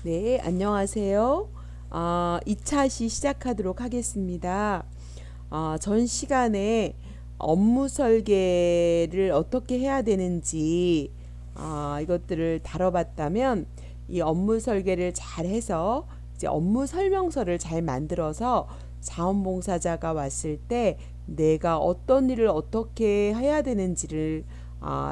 네, 안녕하세요. 2차 시 시작하도록 하겠습니다. 전 시간에 업무 설계를 어떻게 해야 되는지 이것들을 다뤄봤다면 이 업무 설계를 잘 해서 이제 업무 설명서를 잘 만들어서 자원봉사자가 왔을 때 내가 어떤 일을 어떻게 해야 되는지를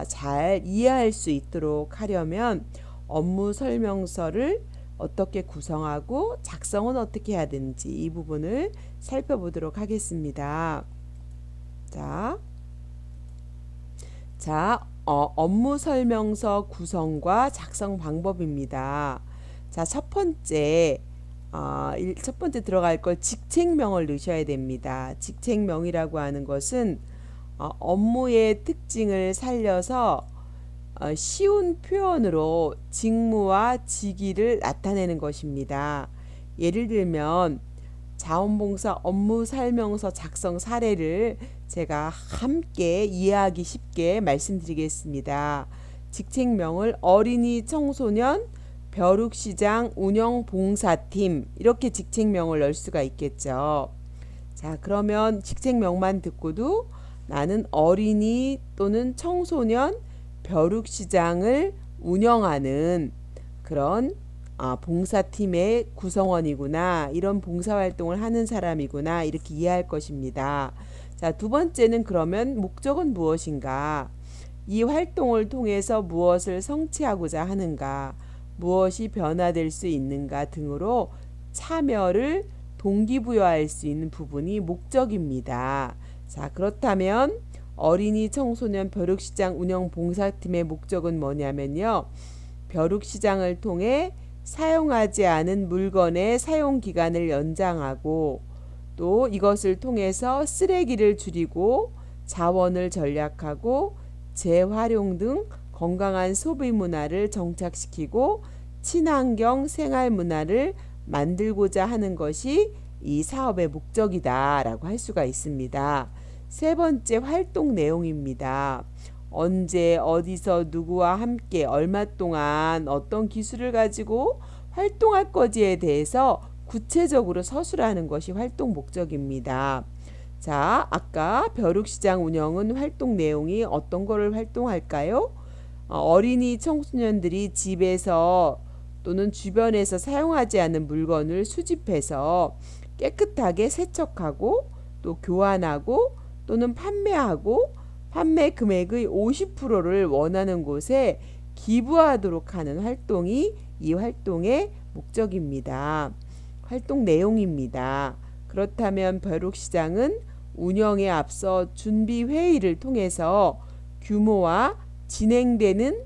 잘 이해할 수 있도록 하려면 업무 설명서를 어떻게 구성하고 작성은 어떻게 해야 되는지 이 부분을 살펴보도록 하겠습니다. 자, 업무 설명서 구성과 작성 방법입니다. 자, 첫 번째 들어갈 걸 직책명을 넣으셔야 됩니다. 직책명이라고 하는 것은 업무의 특징을 살려서 쉬운 표현으로 직무와 직위를 나타내는 것입니다. 예를 들면 자원봉사 업무 설명서 작성 사례를 제가 함께 이해하기 쉽게 말씀드리겠습니다. 직책명을 어린이 청소년 벼룩시장 운영봉사팀 이렇게 직책명을 넣을 수가 있겠죠. 자, 그러면 직책명만 듣고도 나는 어린이 또는 청소년 벼룩시장을 운영하는 그런 봉사팀의 구성원이구나, 이런 봉사활동을 하는 사람이구나, 이렇게 이해할 것입니다. 자, 두 번째는 그러면 목적은 무엇인가? 이 활동을 통해서 무엇을 성취하고자 하는가? 무엇이 변화될 수 있는가 등으로 참여를 동기부여할 수 있는 부분이 목적입니다. 자, 그렇다면 어린이 청소년 벼룩시장 운영 봉사팀의 목적은 뭐냐면요. 벼룩시장을 통해 사용하지 않은 물건의 사용기간을 연장하고 또 이것을 통해서 쓰레기를 줄이고 자원을 절약하고 재활용 등 건강한 소비 문화를 정착시키고 친환경 생활 문화를 만들고자 하는 것이 이 사업의 목적이다라고 할 수가 있습니다. 세 번째, 활동 내용입니다. 언제 어디서 누구와 함께 얼마 동안 어떤 기술을 가지고 활동할 거지에 대해서 구체적으로 서술하는 것이 활동 목적입니다. 자, 아까 벼룩시장 운영은 활동 내용이 어떤 거를 활동할까요? 어린이 청소년들이 집에서 또는 주변에서 사용하지 않는 물건을 수집해서 깨끗하게 세척하고 또 교환하고 또는 판매하고 판매 금액의 50%를 원하는 곳에 기부하도록 하는 활동이 이 활동의 목적입니다. 활동 내용입니다. 그렇다면 벼룩시장은 운영에 앞서 준비 회의를 통해서 규모와 진행되는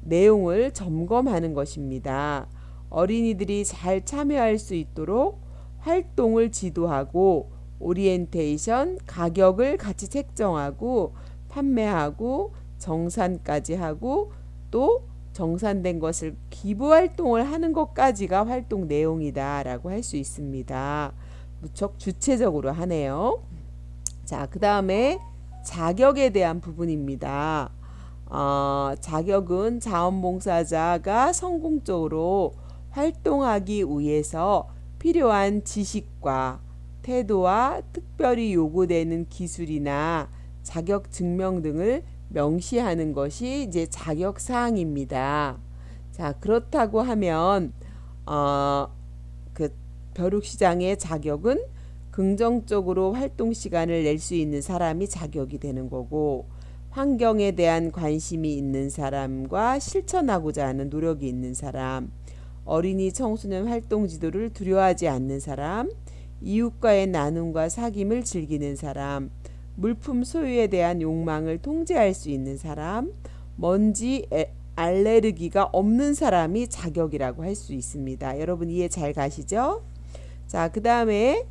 내용을 점검하는 것입니다. 어린이들이 잘 참여할 수 있도록 활동을 지도하고 오리엔테이션, 가격을 같이 책정하고 판매하고 정산까지 하고 또 정산된 것을 기부 활동을 하는 것까지가 활동 내용이다라고 할 수 있습니다. 무척 주체적으로 하네요. 자, 그 다음에 자격에 대한 부분입니다. 자격은 자원봉사자가 성공적으로 활동하기 위해서 필요한 지식과 태도와 특별히 요구되는 기술이나 자격 증명 등을 명시하는 것이 이제 자격 사항입니다. 자, 그렇다고 하면 그 벼룩시장의 자격은 긍정적으로 활동 시간을 낼 수 있는 사람이 자격이 되는 거고, 환경에 대한 관심이 있는 사람과 실천하고자 하는 노력이 있는 사람, 어린이 청소년 활동 지도를 두려워하지 않는 사람, 이웃과의 나눔과 사귐을 즐기는 사람, 물품 소유에 대한 욕망을 통제할 수 있는 사람, 먼지 알레르기가 없는 사람이 자격이라고 할 수 있습니다. 여러분 이해 잘 가시죠? 자, 그 다음에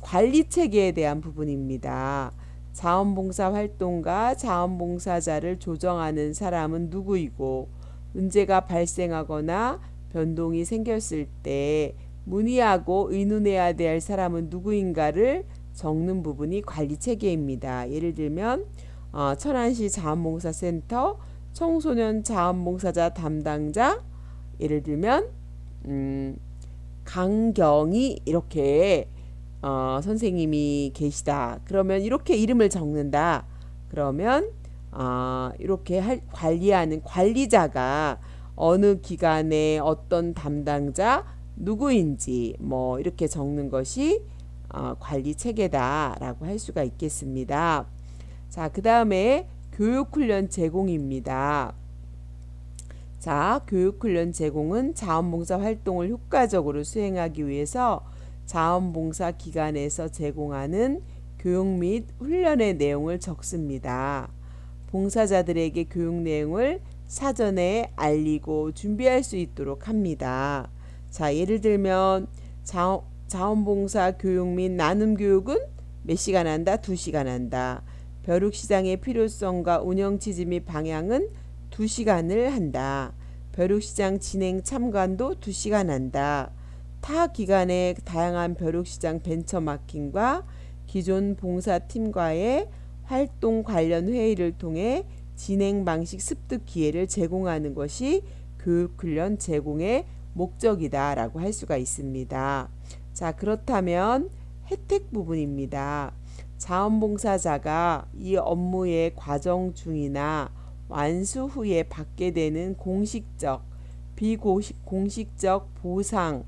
관리 체계에 대한 부분입니다. 자원봉사 활동가 자원봉사자를 조정하는 사람은 누구이고, 문제가 발생하거나 변동이 생겼을 때 문의하고 의논해야 될 사람은 누구인가를 적는 부분이 관리 체계입니다. 예를 들면 천안시 자원봉사센터 청소년 자원봉사자 담당자, 예를 들면 강경이 이렇게 선생님이 계시다. 그러면 이렇게 이름을 적는다. 그러면 이렇게 관리하는 관리자가 어느 기관의 어떤 담당자 누구인지 뭐 이렇게 적는 것이 관리 체계다라고 할 수가 있겠습니다. 자, 그 다음에 교육훈련 제공입니다. 자, 교육훈련 제공은 자원봉사 활동을 효과적으로 수행하기 위해서 자원봉사 기관에서 제공하는 교육 및 훈련의 내용을 적습니다. 봉사자들에게 교육 내용을 사전에 알리고 준비할 수 있도록 합니다. 자, 예를 들면 자원봉사 교육 및 나눔 교육은 몇 시간 한다? 2시간 한다. 벼룩시장의 필요성과 운영 취지 및 방향은 2시간을 한다. 벼룩시장 진행 참관도 2시간 한다. 타 기관의 다양한 벼룩시장 벤처마킹과 기존 봉사팀과의 활동 관련 회의를 통해 진행 방식 습득 기회를 제공하는 것이 교육훈련 제공의 목적이다 라고 할 수가 있습니다. 자, 그렇다면 혜택 부분입니다. 자원봉사자가 이 업무의 과정 중이나 완수 후에 받게 되는 공식적, 비공식적 보상,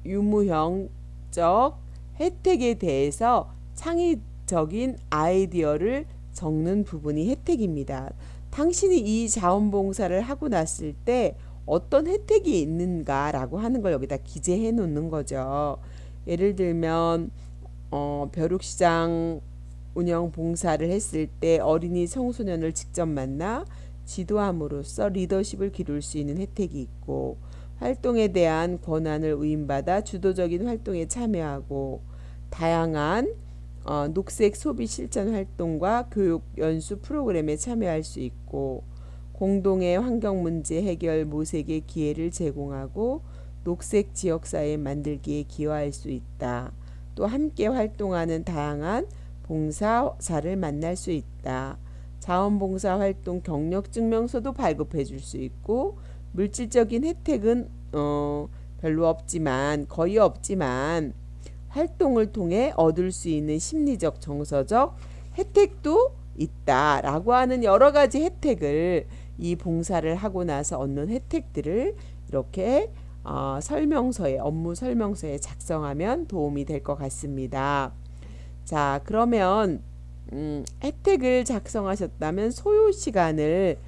유무형적 혜택에 대해서 창의적인 아이디어를 적는 부분이 혜택입니다. 당신이 이 자원봉사를 하고 났을 때 어떤 혜택이 있는가라고 하는 걸 여기다 기재해 놓는 거죠. 예를 들면 벼룩시장 운영 봉사를 했을 때 어린이 청소년을 직접 만나 지도함으로써 리더십을 기를 수 있는 혜택이 있고, 활동에 대한 권한을 위임받아 주도적인 활동에 참여하고, 다양한 녹색 소비 실천 활동과 교육 연수 프로그램에 참여할 수 있고, 공동의 환경 문제 해결 모색의 기회를 제공하고 녹색 지역사회 만들기에 기여할 수 있다. 또 함께 활동하는 다양한 봉사자를 만날 수 있다. 자원봉사 활동 경력 증명서도 발급해 줄 수 있고, 물질적인 혜택은 별로 없지만, 거의 없지만 활동을 통해 얻을 수 있는 심리적 정서적 혜택도 있다라고 하는 여러 가지 혜택을, 이 봉사를 하고 나서 얻는 혜택들을 이렇게 설명서에, 업무 설명서에 작성하면 도움이 될 것 같습니다. 자, 그러면 혜택을 작성하셨다면 소요 시간을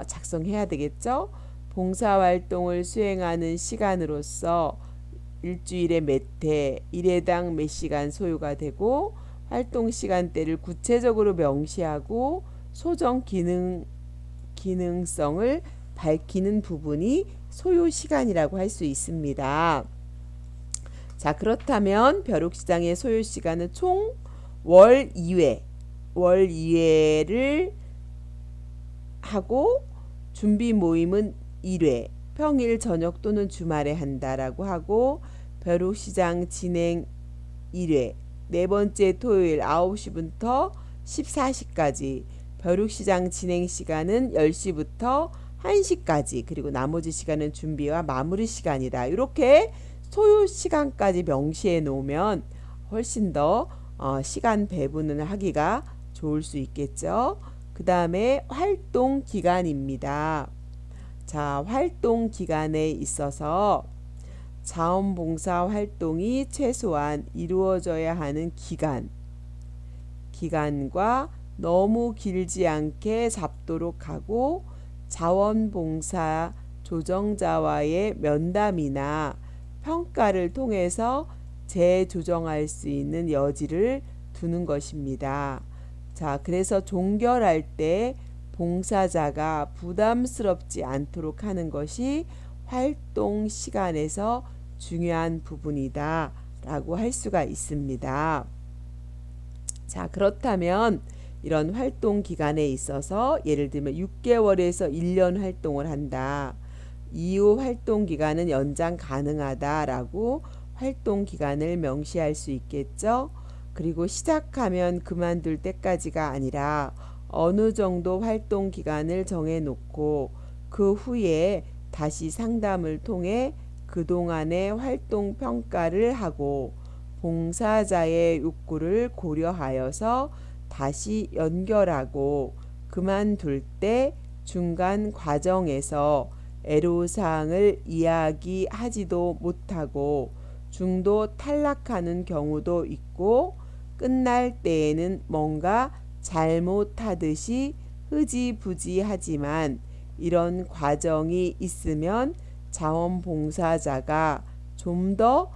작성해야 되겠죠? 봉사활동을 수행하는 시간으로서 일주일에 몇 회, 일회당 몇 시간 소요가 되고, 활동 시간대를 구체적으로 명시하고 소정 기능성을 밝히는 부분이 소요 시간이라고 할 수 있습니다. 자, 그렇다면 벼룩시장의 소요 시간은 총 월 2회를 하고, 준비 모임은 1회, 평일 저녁 또는 주말에 한다라고 하고, 벼룩시장 진행 1회, 네 번째 토요일 9시부터 14시까지, 벼룩시장 진행 시간은 10시부터 1시까지, 그리고 나머지 시간은 준비와 마무리 시간이다. 이렇게 소요 시간까지 명시해 놓으면 훨씬 더 시간 배분을 하기가 좋을 수 있겠죠. 그 다음에 활동 기간입니다. 자, 활동 기간에 있어서 자원봉사 활동이 최소한 이루어져야 하는 기간과 너무 길지 않게 잡도록 하고, 자원봉사 조정자와의 면담이나 평가를 통해서 재조정할 수 있는 여지를 두는 것입니다. 자, 그래서 종결할 때 봉사자가 부담스럽지 않도록 하는 것이 활동 시간에서 중요한 부분이다 라고 할 수가 있습니다. 자, 그렇다면 이런 활동 기간에 있어서 예를 들면 6개월에서 1년 활동을 한다. 이후 활동 기간은 연장 가능하다라고 활동 기간을 명시할 수 있겠죠. 그리고 시작하면 그만둘 때까지가 아니라 어느 정도 활동 기간을 정해 놓고 그 후에 다시 상담을 통해 그동안의 활동 평가를 하고 봉사자의 욕구를 고려하여서 다시 연결하고 그만둘 때 중간 과정에서 애로사항을 이야기하지도 못하고 중도 탈락하는 경우도 있고 끝날 때에는 뭔가 잘못하듯이 흐지부지하지만 이런 과정이 있으면 자원봉사자가 좀 더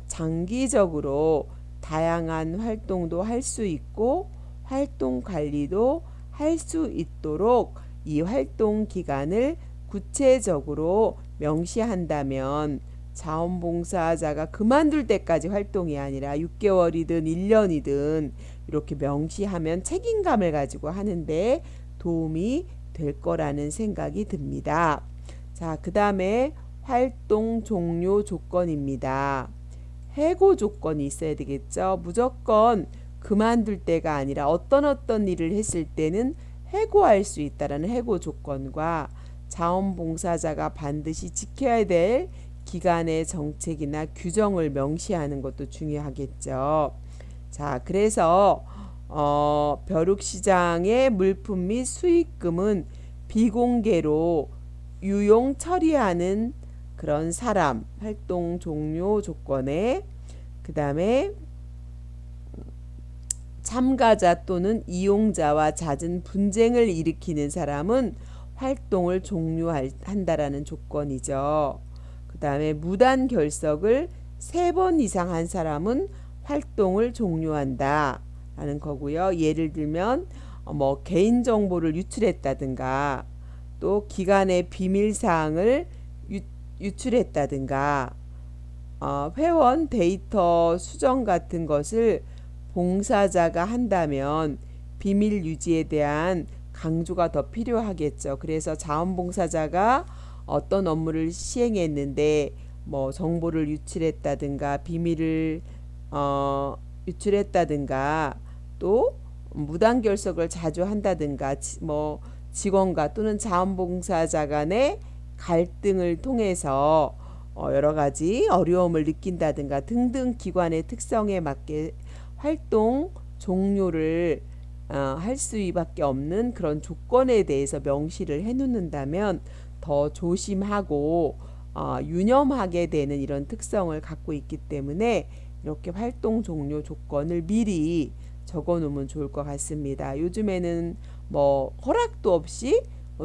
장기적으로 다양한 활동도 할 수 있고 활동 관리도 할 수 있도록 이 활동 기간을 구체적으로 명시한다면 자원봉사자가 그만둘 때까지 활동이 아니라 6개월이든 1년이든 이렇게 명시하면 책임감을 가지고 하는데 도움이 될 거라는 생각이 듭니다. 자, 그 다음에 활동 종료 조건입니다. 해고 조건이 있어야 되겠죠. 무조건 그만둘 때가 아니라 어떤 일을 했을 때는 해고할 수 있다라는 해고 조건과 자원봉사자가 반드시 지켜야 될 기간의 정책이나 규정을 명시하는 것도 중요하겠죠. 자, 그래서 벼룩시장의 물품 및 수익금은 비공개로 유용 처리하는 그런 사람, 활동 종료 조건에 그 다음에 참가자 또는 이용자와 잦은 분쟁을 일으키는 사람은 활동을 종료한다라는 조건이죠. 그 다음에 무단 결석을 3번 이상 한 사람은 활동을 종료한다 라는 거고요. 예를 들면 뭐 개인정보를 유출했다든가 또 기관의 비밀사항을 유출했다든가 회원 데이터 수정 같은 것을 봉사자가 한다면 비밀 유지에 대한 강조가 더 필요하겠죠. 그래서 자원봉사자가 어떤 업무를 시행했는데 뭐 정보를 유출했다든가 비밀을 유출했다든가 또 무단 결석을 자주 한다든가 뭐 직원과 또는 자원봉사자 간의 갈등을 통해서 여러 가지 어려움을 느낀다든가 등등 기관의 특성에 맞게 활동 종료를 할 수밖에 없는 그런 조건에 대해서 명시를 해놓는다면 더 조심하고 유념하게 되는 이런 특성을 갖고 있기 때문에 이렇게 활동 종료 조건을 미리 적어놓으면 좋을 것 같습니다. 요즘에는 뭐 허락도 없이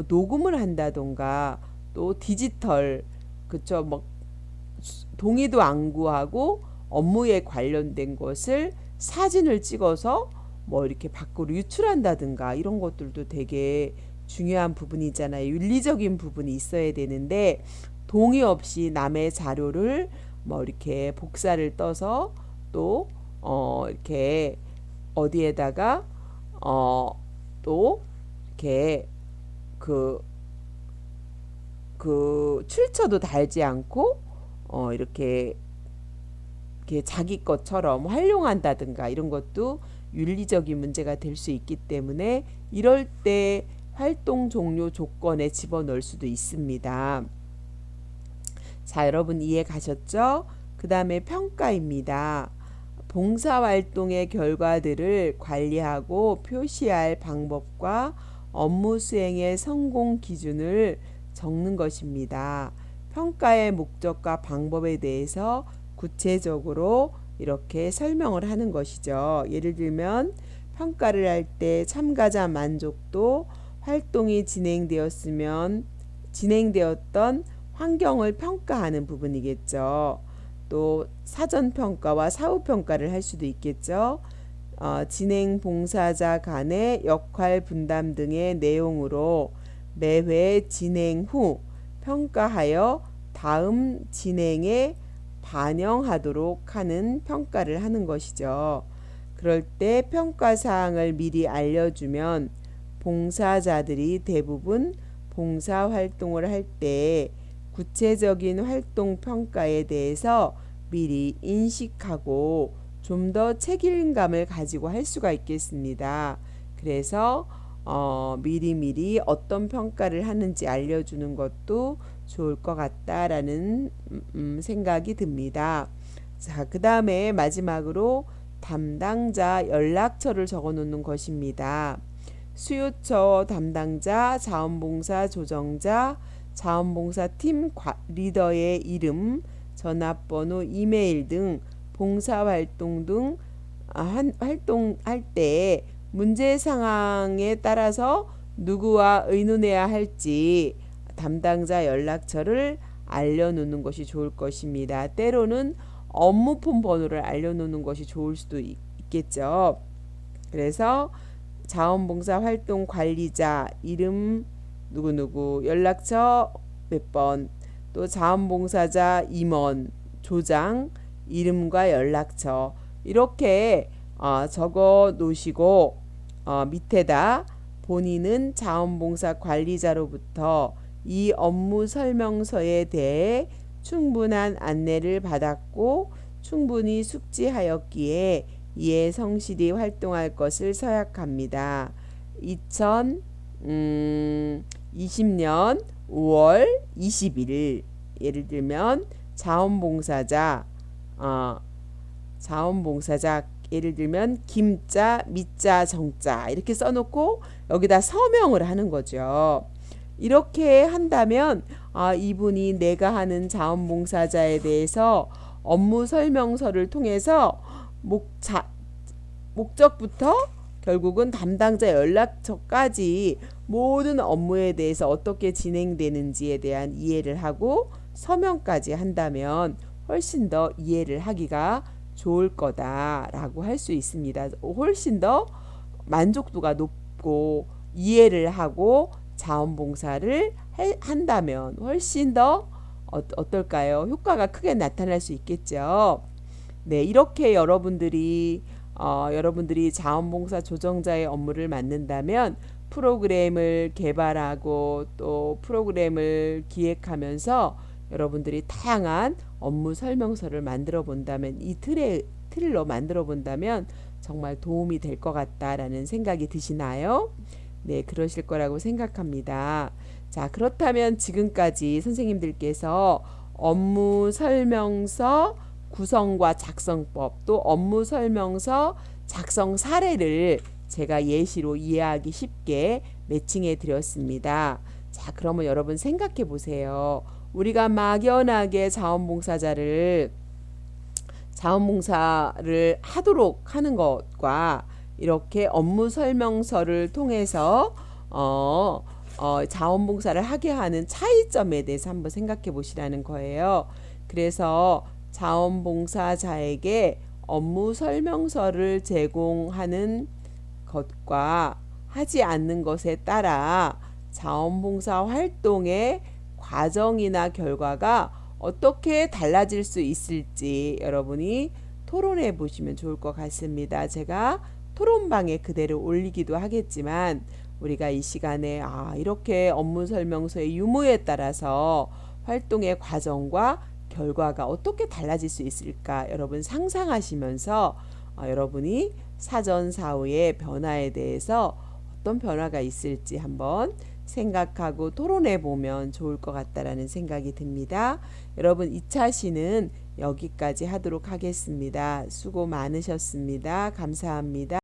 녹음을 한다던가 또 디지털 그쵸 뭐 동의도 안 구하고 업무에 관련된 것을 사진을 찍어서 뭐 이렇게 밖으로 유출한다든가 이런 것들도 되게 중요한 부분이잖아요. 윤리적인 부분이 있어야 되는데 동의 없이 남의 자료를 뭐 이렇게 복사를 떠서 또 이렇게 어디에다가 또 이렇게 그 출처도 달지 않고 이렇게 자기 것처럼 활용한다든가 이런 것도 윤리적인 문제가 될 수 있기 때문에 이럴 때 활동 종료 조건에 집어넣을 수도 있습니다. 자, 여러분 이해 가셨죠? 그 다음에 평가입니다. 봉사활동의 결과들을 관리하고 표시할 방법과 업무 수행의 성공 기준을 적는 것입니다. 평가의 목적과 방법에 대해서 구체적으로 이렇게 설명을 하는 것이죠. 예를 들면 평가를 할 때 참가자 만족도, 활동이 진행되었던 환경을 평가하는 부분이겠죠. 또 사전평가와 사후평가를 할 수도 있겠죠. 진행 봉사자 간의 역할 분담 등의 내용으로 매회 진행 후 평가하여 다음 진행에 반영하도록 하는 평가를 하는 것이죠. 그럴 때 평가사항을 미리 알려주면 봉사자들이 대부분 봉사활동을 할 때 구체적인 활동 평가에 대해서 미리 인식하고 좀 더 책임감을 가지고 할 수가 있겠습니다. 그래서 미리미리 어떤 평가를 하는지 알려주는 것도 좋을 것 같다라는 생각이 듭니다. 자, 그 다음에 마지막으로 담당자 연락처를 적어 놓는 것입니다. 수요처 담당자, 자원봉사 조정자, 자원봉사 팀 리더의 이름, 전화번호, 이메일 등 봉사활동 등 활동할 때 문제 상황에 따라서 누구와 의논해야 할지 담당자 연락처를 알려놓는 것이 좋을 것입니다. 때로는 업무폰 번호를 알려놓는 것이 좋을 수도 있겠죠. 그래서 자원봉사 활동 관리자 이름 누구누구, 연락처 몇 번, 또 자원봉사자 임원, 조장 이름과 연락처 이렇게 적어 놓으시고 밑에다 본인은 자원봉사 관리자로부터 이 업무 설명서에 대해 충분한 안내를 받았고 충분히 숙지하였기에 이에 성실히 활동할 것을 서약합니다. 2020년 5월 20일 예를 들면 자원봉사자 예를 들면 김자, 미자, 정자 이렇게 써놓고 여기다 서명을 하는 거죠. 이렇게 한다면 이분이 내가 하는 자원봉사자에 대해서 업무 설명서를 통해서 목적부터 결국은 담당자 연락처까지 모든 업무에 대해서 어떻게 진행되는지에 대한 이해를 하고 서명까지 한다면 훨씬 더 이해를 하기가 좋을 거다라고 할 수 있습니다. 훨씬 더 만족도가 높고 이해를 하고 자원봉사를 한다면 훨씬 더 어떨까요? 효과가 크게 나타날 수 있겠죠. 네, 이렇게 여러분들이 자원봉사 조정자의 업무를 맡는다면 프로그램을 개발하고 또 프로그램을 기획하면서 여러분들이 다양한 업무 설명서를 만들어 본다면 이 틀로 만들어 본다면 정말 도움이 될 것 같다라는 생각이 드시나요? 네, 그러실 거라고 생각합니다. 자, 그렇다면 지금까지 선생님들께서 업무 설명서 구성과 작성법 또 업무 설명서 작성 사례를 제가 예시로 이해하기 쉽게 매칭해 드렸습니다. 자, 그러면 여러분 생각해 보세요. 우리가 막연하게 자원봉사를 하도록 하는 것과 이렇게 업무 설명서를 통해서 자원봉사를 하게 하는 차이점에 대해서 한번 생각해 보시라는 거예요. 그래서 자원봉사자에게 업무 설명서를 제공하는 것과 하지 않는 것에 따라 자원봉사 활동의 과정이나 결과가 어떻게 달라질 수 있을지 여러분이 토론해 보시면 좋을 것 같습니다. 제가 토론방에 그대로 올리기도 하겠지만 우리가 이 시간에 이렇게 업무 설명서의 유무에 따라서 활동의 과정과 결과가 어떻게 달라질 수 있을까 여러분 상상하시면서 여러분이 사전 사후의 변화에 대해서 어떤 변화가 있을지 한번 생각하고 토론해 보면 좋을 것 같다라는 생각이 듭니다. 여러분 2차 시는 여기까지 하도록 하겠습니다. 수고 많으셨습니다. 감사합니다.